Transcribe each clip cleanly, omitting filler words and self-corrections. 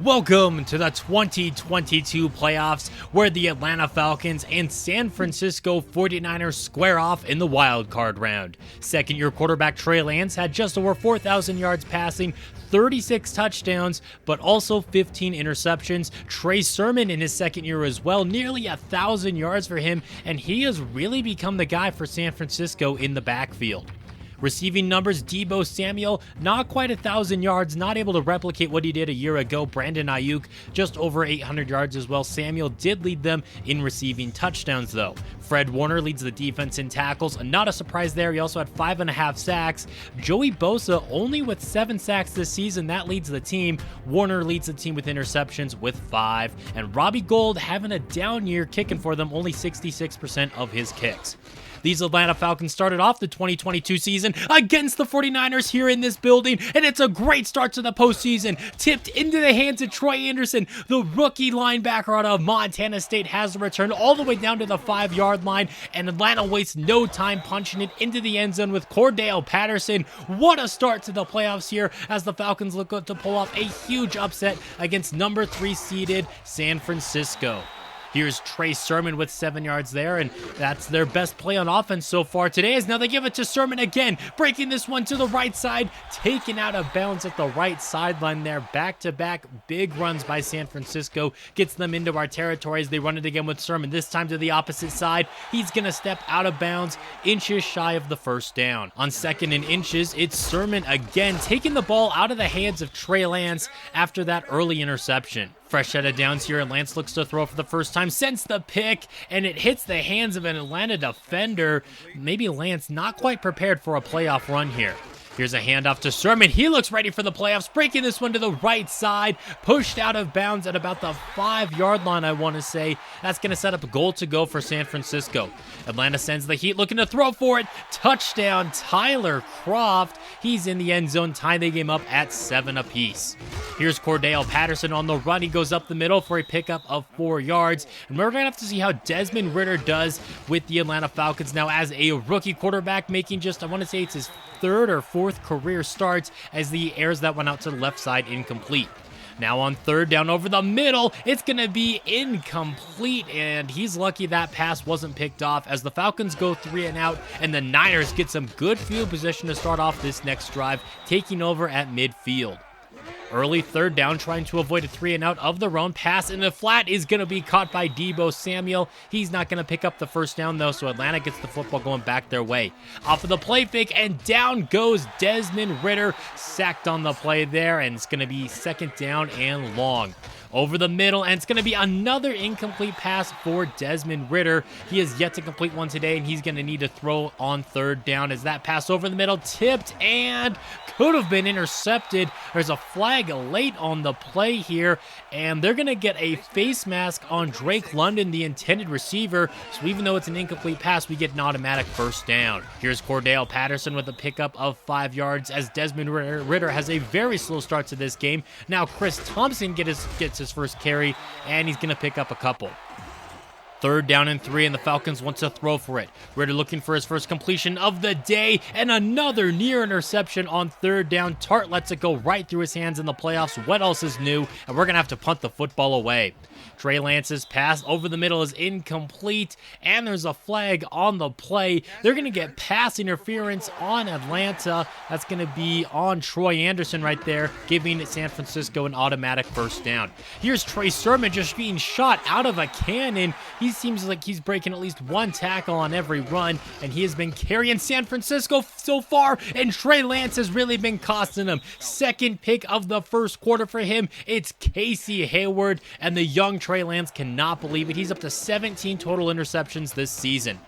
Welcome to the 2022 playoffs, where the Atlanta Falcons and San Francisco 49ers square off in the wildcard round. Second-year quarterback Trey Lance had just over 4,000 yards passing, 36 touchdowns, but also 15 interceptions. Trey Sermon in his second year as well, nearly 1,000 yards for him, and he has really become the guy for San Francisco in the backfield. Receiving numbers, Deebo Samuel, not quite 1,000 yards, not able to replicate what he did a year ago. Brandon Ayuk, just over 800 yards as well. Samuel did lead them in receiving touchdowns, though. Fred Warner leads the defense in tackles. Not a surprise there. He also had 5.5 sacks. Joey Bosa only with 7 sacks this season. That leads the team. Warner leads the team with interceptions with 5. And Robbie Gould having a down year kicking for them, only 66% of his kicks. These Atlanta Falcons started off the 2022 season against the 49ers here in this building, and it's a great start to the postseason. Tipped into the hands of Troy Anderson, the rookie linebacker out of Montana State, has returned all the way down to the 5-yard line, and Atlanta wastes no time punching it into the end zone with Cordell Patterson. What a start to the playoffs here as the Falcons look to pull off a huge upset against number 3 seeded San Francisco. Here's Trey Sermon with 7 yards there, and that's their best play on offense so far today, as now they give it to Sermon again, breaking this one to the right side, taken out of bounds at the right sideline there. Back-to-back big runs by San Francisco, gets them into our territories. They run it again with Sermon, this time to the opposite side. He's going to step out of bounds, inches shy of the first down. On 2nd and inches, it's Sermon again, taking the ball out of the hands of Trey Lance after that early interception. Fresh set of downs here, and Lance looks to throw for the first time since the pick, and it hits the hands of an Atlanta defender. Maybe Lance not quite prepared for a playoff run here. Here's a handoff to Sermon. He looks ready for the playoffs, breaking this one to the right side, pushed out of bounds at about the 5-yard line, I want to say. That's going to set up a goal to go for San Francisco. Atlanta sends the heat, looking to throw for it. Touchdown, Tyler Kroft. He's in the end zone, tying the game up at 7 apiece. Here's Cordell Patterson on the run. He goes up the middle for a pickup of 4 yards. And we're going to have to see how Desmond Ridder does with the Atlanta Falcons now as a rookie quarterback, making just, I want to say it's his 3rd or 4th career starts, as he airs that one out to the left side incomplete. Now on 3rd down over the middle, it's going to be incomplete, and he's lucky that pass wasn't picked off as the Falcons go 3 and out, and the Niners get some good field position to start off this next drive, taking over at midfield. Early 3rd down, trying to avoid a 3 and out of their own. Pass in the flat is going to be caught by Deebo Samuel. He's not going to pick up the first down, though, so Atlanta gets the football going back their way. Off of the play fake, and down goes Desmond Ridder. Sacked on the play there, and it's going to be 2nd down and long. Over the middle, and it's going to be another incomplete pass for Desmond Ridder. He has yet to complete one today, and he's going to need to throw on 3rd down as that pass over the middle tipped and could have been intercepted. There's a flag late on the play here, and they're going to get a face mask on Drake London, the intended receiver. So even though it's an incomplete pass, we get an automatic 1st down. Here's Cordell Patterson with a pickup of 5 yards as Desmond Ridder has a very slow start to this game. Now Chris Thompson gets his first carry, and he's going to pick up a couple. 3rd down and 3, and the Falcons want to throw for it. Ridder looking for his first completion of the day, and another near interception on 3rd down. Tart lets it go right through his hands in the playoffs. What else is new? And we're going to have to punt the football away. Trey Lance's pass over the middle is incomplete, and there's a flag on the play. They're going to get pass interference on Atlanta. That's going to be on Troy Anderson right there, giving San Francisco an automatic 1st down. Here's Trey Sermon just being shot out of a cannon. He seems like he's breaking at least 1 tackle on every run, and he has been carrying San Francisco so far, and Trey Lance has really been costing him. 2nd pick of the 1st quarter for him. It's Casey Hayward, and the young Trey Lance cannot believe it. He's up to 17 total interceptions this season.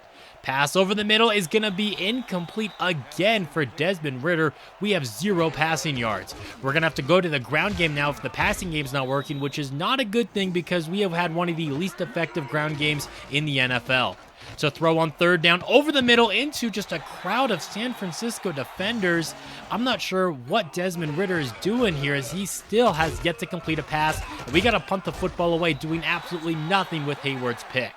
Pass over the middle is going to be incomplete again for Desmond Ridder. We have 0 passing yards. We're going to have to go to the ground game now if the passing game's not working, which is not a good thing because we have had one of the least effective ground games in the NFL. To throw on 3rd down over the middle into just a crowd of San Francisco defenders. I'm not sure what Desmond Ridder is doing here as he still has yet to complete a pass. We got to punt the football away, doing absolutely nothing with Hayward's pick.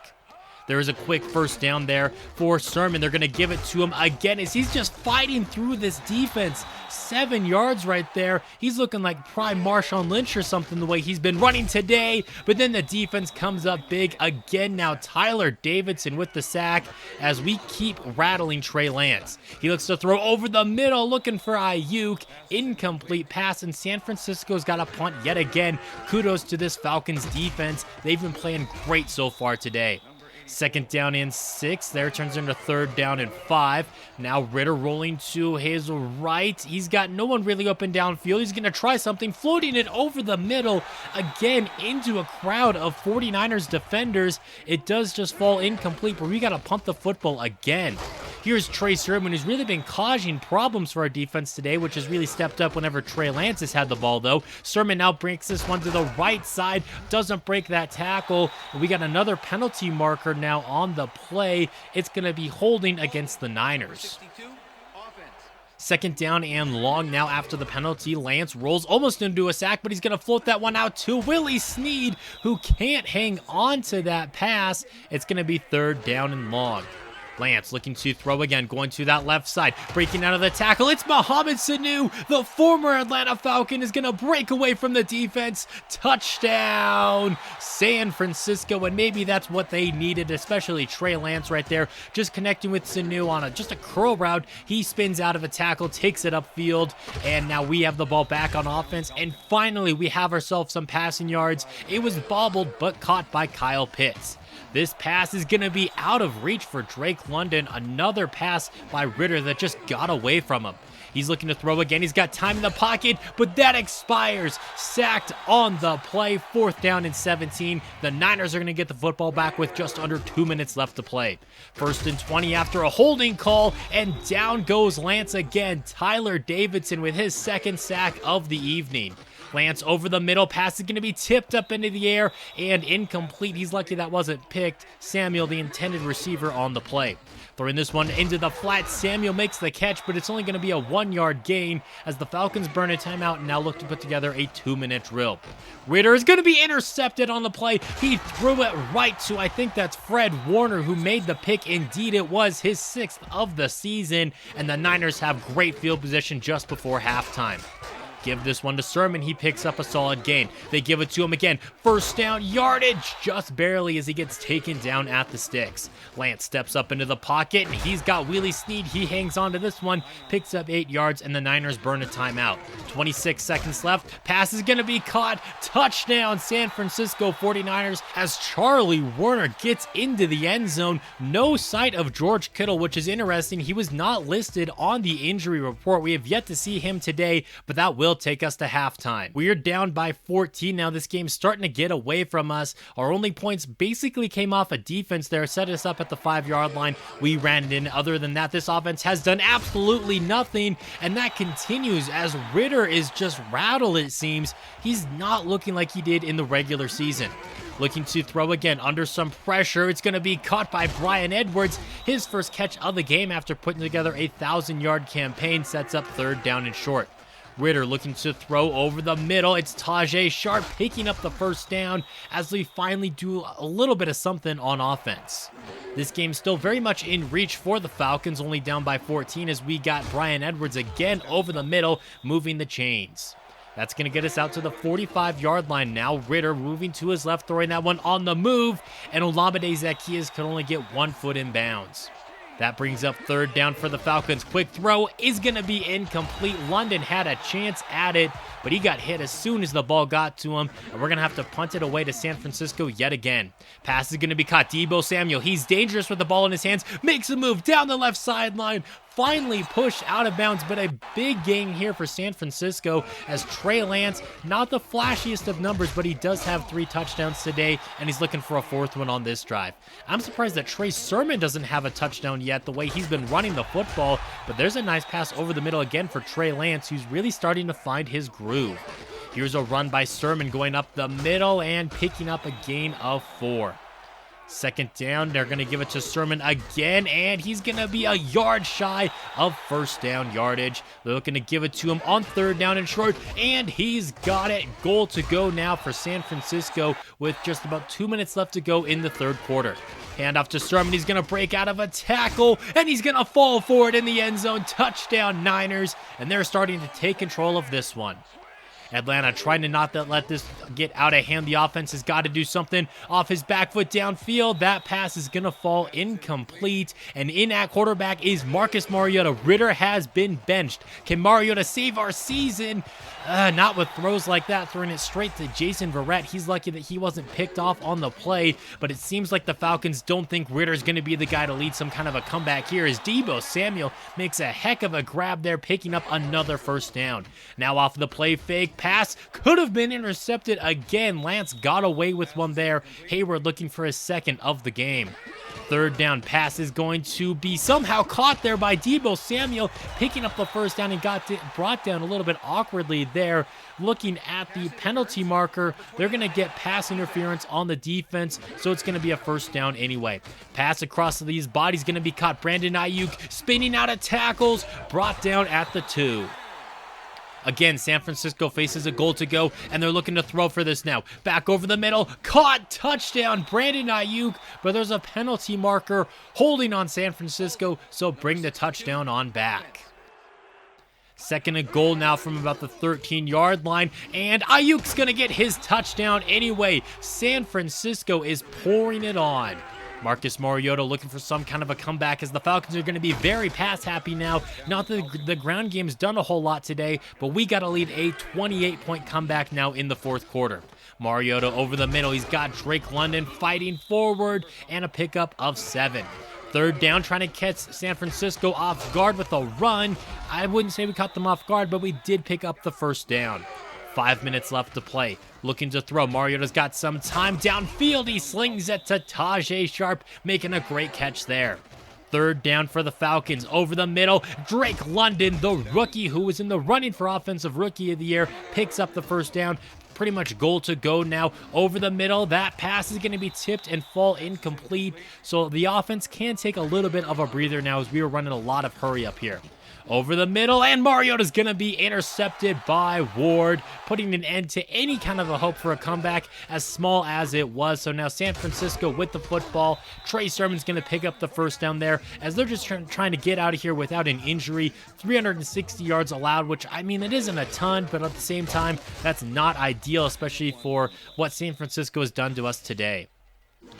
There is a quick first down there for Sermon. They're going to give it to him again as he's just fighting through this defense. 7 yards right there. He's looking like prime Marshawn Lynch or something the way he's been running today. But then the defense comes up big again now. Tyler Davidson with the sack as we keep rattling Trey Lance. He looks to throw over the middle looking for Ayuk. Incomplete pass, and San Francisco's got a punt yet again. Kudos to this Falcons defense. They've been playing great so far today. 2nd down and 6. There turns into 3rd down and 5. Now Ritter rolling to his right. He's got no one really open downfield. He's going to try something, floating it over the middle again into a crowd of 49ers defenders. It does just fall incomplete, but we got to punt the football again. Here's Trey Sermon, who's really been causing problems for our defense today, which has really stepped up whenever Trey Lance has had the ball, though. Sermon now breaks this one to the right side, doesn't break that tackle. We got another penalty marker now on the play. It's going to be holding against the Niners. 2nd down and long now after the penalty. Lance rolls almost into a sack, but he's going to float that one out to Willie Snead, who can't hang on to that pass. It's going to be 3rd down and long. Lance looking to throw again, going to that left side, breaking out of the tackle. It's Mohamed Sanu, the former Atlanta Falcon, is going to break away from the defense. Touchdown, San Francisco, and maybe that's what they needed, especially Trey Lance right there, just connecting with Sanu on just a curl route. He spins out of a tackle, takes it upfield, and now we have the ball back on offense, and finally we have ourselves some passing yards. It was bobbled, but caught by Kyle Pitts. This pass is going to be out of reach for Drake London. Another pass by Ritter that just got away from him. He's looking to throw again. He's got time in the pocket, but that expires. Sacked on the play. 4th down and 17. The Niners are going to get the football back with just under 2 minutes left to play. 1st and 20 after a holding call, and down goes Lance again. Tyler Davidson with his 2nd sack of the evening. Lance over the middle. Pass is going to be tipped up into the air and incomplete. He's lucky that wasn't picked. Samuel, the intended receiver, on the play. Throwing this one into the flat. Samuel makes the catch, but it's only going to be a 1-yard gain as the Falcons burn a timeout and now look to put together a 2-minute drill. Ritter is going to be intercepted on the play. He threw it right to, I think that's Fred Warner, who made the pick. Indeed, it was his 6th of the season, and the Niners have great field position just before halftime. Give this one to Sermon. He picks up a solid gain. They give it to him again. 1st down, yardage just barely as he gets taken down at the sticks. Lance steps up into the pocket, and he's got Willie Snead. He hangs on to this one, picks up 8 yards, and the Niners burn a timeout. 26 seconds left. Pass is going to be caught. Touchdown, San Francisco 49ers, as Charlie Warner gets into the end zone. No sight of George Kittle, which is interesting. He was not listed on the injury report. We have yet to see him today, but that will take us to halftime. We are down by 14 now. This game's starting to get away from us. Our only points basically came off a defense there, set us up at the 5-yard line. We ran it in. Other than that, this offense has done absolutely nothing, and that continues as Ritter is just rattled, it seems. He's not looking like he did in the regular season. Looking to throw again under some pressure. It's going to be caught by Bryan Edwards. His first catch of the game after putting together a 1,000-yard campaign sets up 3rd down and short. Ritter looking to throw over the middle. It's Tajay Sharp picking up the 1st down as we finally do a little bit of something on offense. This game's still very much in reach for the Falcons, only down by 14 as we got Bryan Edwards again over the middle, moving the chains. That's going to get us out to the 45-yard line now. Ritter moving to his left, throwing that one on the move, and Olamide Zaccheaus could only get 1 foot in bounds. That brings up 3rd down for the Falcons. Quick throw is going to be incomplete. London had a chance at it, but he got hit as soon as the ball got to him, and we're going to have to punt it away to San Francisco yet again. Pass is going to be caught. Deebo Samuel, he's dangerous with the ball in his hands, makes a move down the left sideline, finally pushed out of bounds, but a big gain here for San Francisco as Trey Lance, not the flashiest of numbers, but he does have 3 touchdowns today, and he's looking for a 4th one on this drive. I'm surprised that Trey Sermon doesn't have a touchdown yet, the way he's been running the football, but there's a nice pass over the middle again for Trey Lance, who's really starting to find his groove. Here's a run by Sermon going up the middle and picking up a gain of 4. 2nd down, they're going to give it to Sermon again, and he's going to be a yard shy of 1st down yardage. They're looking to give it to him on 3rd down and short, and he's got it. Goal to go now for San Francisco with just about 2 minutes left to go in the 3rd quarter. Hand off to Sermon. He's going to break out of a tackle, and he's going to fall forward in the end zone. Touchdown Niners, and they're starting to take control of this one. Atlanta trying to not let this get out of hand. The offense has got to do something off his back foot downfield. That pass is going to fall incomplete. And in at quarterback is Marcus Mariota. Ritter has been benched. Can Mariota save our season? Not with throws like that, throwing it straight to Jason Verrett. He's lucky that he wasn't picked off on the play, but it seems like the Falcons don't think Ritter's going to be the guy to lead some kind of a comeback here, as Deebo Samuel makes a heck of a grab there, picking up another first down. Now off the play fake, pass could have been intercepted again. Lance got away with one there. Hayward looking for his second of the game. Third down pass is going to be somehow caught there by Deebo Samuel, picking up the first down and got brought down a little bit awkwardly there. Looking at the penalty marker, they're going to get pass interference on the defense, so it's going to be a first down anyway. Pass across these bodies going to be caught. Brandon Ayuk spinning out of tackles, brought down at the 2. Again, San Francisco faces a goal to go, and they're looking to throw for this now. Back over the middle, caught, touchdown, Brandon Ayuk, but there's a penalty marker holding on San Francisco, so bring the touchdown on back. Second and goal now from about the 13-yard line, and Ayuk's going to get his touchdown anyway. San Francisco is pouring it on. Marcus Mariota looking for some kind of a comeback, as the Falcons are going to be very pass happy now. Not that the ground game's done a whole lot today, but we got to lead a 28-point comeback now in the fourth quarter. Mariota over the middle. He's got Drake London fighting forward, and a pickup of 7. Third down, trying to catch San Francisco off guard with a run. I wouldn't say we caught them off guard, but we did pick up the first down. 5 minutes left to play. Looking to throw. Mariota's got some time downfield. He slings it to Tajay Sharp, making a great catch there. Third down for the Falcons. Over the middle, Drake London, the rookie who was in the running for Offensive Rookie of the Year, picks up the first down. Pretty much goal to go now. Over the middle, that pass is going to be tipped and fall incomplete. So the offense can take a little bit of a breather now, as we were running a lot of hurry up here. Over the middle, and Mariota's going to be intercepted by Ward, putting an end to any kind of a hope for a comeback, as small as it was. So now San Francisco with the football. Trey Sermon's going to pick up the first down there, as they're just trying to get out of here without an injury. 360 yards allowed, which, I mean, it isn't a ton, but at the same time, that's not ideal, especially for what San Francisco has done to us today.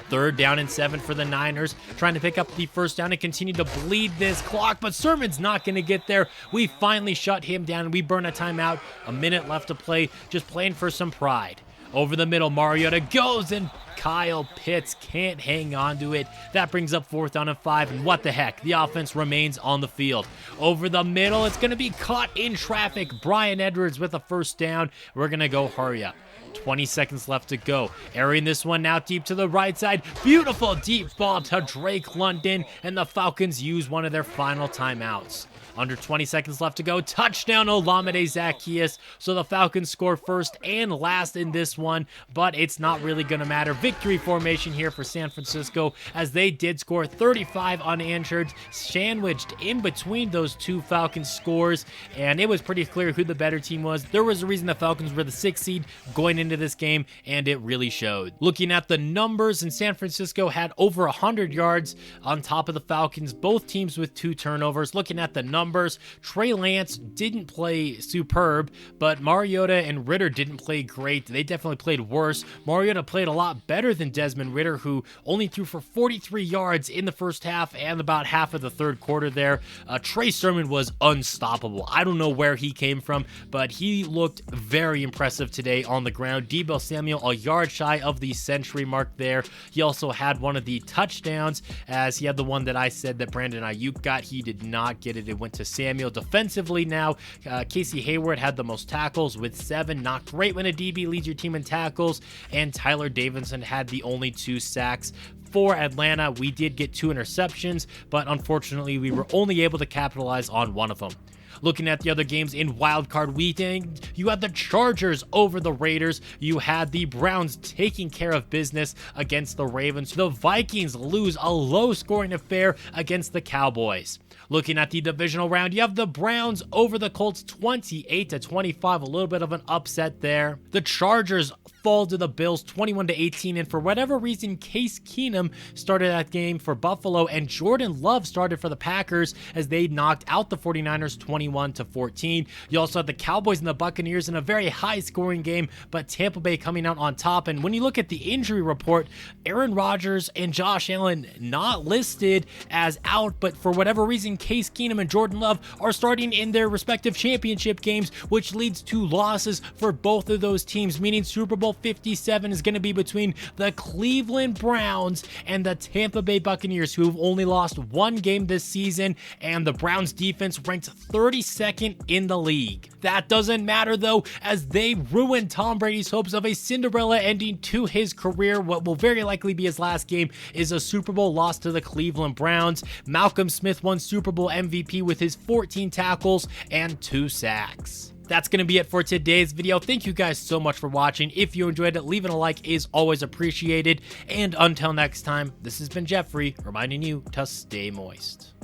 Third down and 7 for the Niners, trying to pick up the first down and continue to bleed this clock, but Sermon's not going to get there. We finally shut him down, and we burn a timeout. A minute left to play, just playing for some pride. Over the middle, Mariota goes, and Kyle Pitts can't hang on to it. That brings up 4th down and 5, and what the heck, the offense remains on the field. Over the middle, it's going to be caught in traffic. Brian Edwards with a first down. We're going to go hurry up. 20 seconds left to go. Airing this one out deep to the right side. Beautiful deep ball to Drake London, and the Falcons use one of their final timeouts. Under 20 seconds left to go. Touchdown, Olamide Zaccheaus. So the Falcons score first and last in this one, but it's not really going to matter. Victory formation here for San Francisco, as they did score 35 unanswered, sandwiched in between those two Falcons scores, and it was pretty clear who the better team was. There was a reason the Falcons were the 6th seed going into this game, and it really showed. Looking at the numbers, and San Francisco had over 100 yards on top of the Falcons, both teams with 2 turnovers. Looking at the numbers, Trey Lance didn't play superb, but Mariota and Ritter didn't play great. They definitely played worse. Mariota played a lot better than Desmond Ritter, who only threw for 43 yards in the first half and about half of the third quarter there. Trey Sermon was unstoppable. I don't know where he came from, but he looked very impressive today on the ground. Deebo Samuel a yard shy of the century mark there. He also had one of the touchdowns, as he had the one that I said that Brandon Ayuk got. He did not get it. It went to Samuel. Defensively now, Casey Hayward had the most tackles with 7. Not great when a DB leads your team in tackles. And Tyler Davidson had the only 2 sacks. For Atlanta, we did get 2 interceptions, but unfortunately, we were only able to capitalize on one of them. Looking at the other games in Wildcard weekend, you had the Chargers over the Raiders. You had the Browns taking care of business against the Ravens. The Vikings lose a low-scoring affair against the Cowboys. Looking at the divisional round, you have the Browns over the Colts 28-25, a little bit of an upset there. The Chargers fall to the Bills 21-18, and for whatever reason, Case Keenum started that game for Buffalo, and Jordan Love started for the Packers as they knocked out the 49ers 21-14. You also had the Cowboys and the Buccaneers in a very high-scoring game, but Tampa Bay coming out on top. And when you look at the injury report, Aaron Rodgers and Josh Allen not listed as out, but for whatever reason, Case Keenum and Jordan Love are starting in their respective championship games, which leads to losses for both of those teams, meaning Super Bowl 57 is going to be between the Cleveland Browns and the Tampa Bay Buccaneers, who have only lost one game this season, and the Browns defense ranked 32nd in the league. That doesn't matter though, as they ruined Tom Brady's hopes of a Cinderella ending to his career. What will very likely be his last game is a Super Bowl loss to the Cleveland Browns. Malcolm Smith won Super Bowl MVP with his 14 tackles and 2 sacks. That's going to be it for today's video. Thank you guys so much for watching. If you enjoyed it, leaving a like is always appreciated. And until next time, this has been Jeffrey reminding you to stay moist.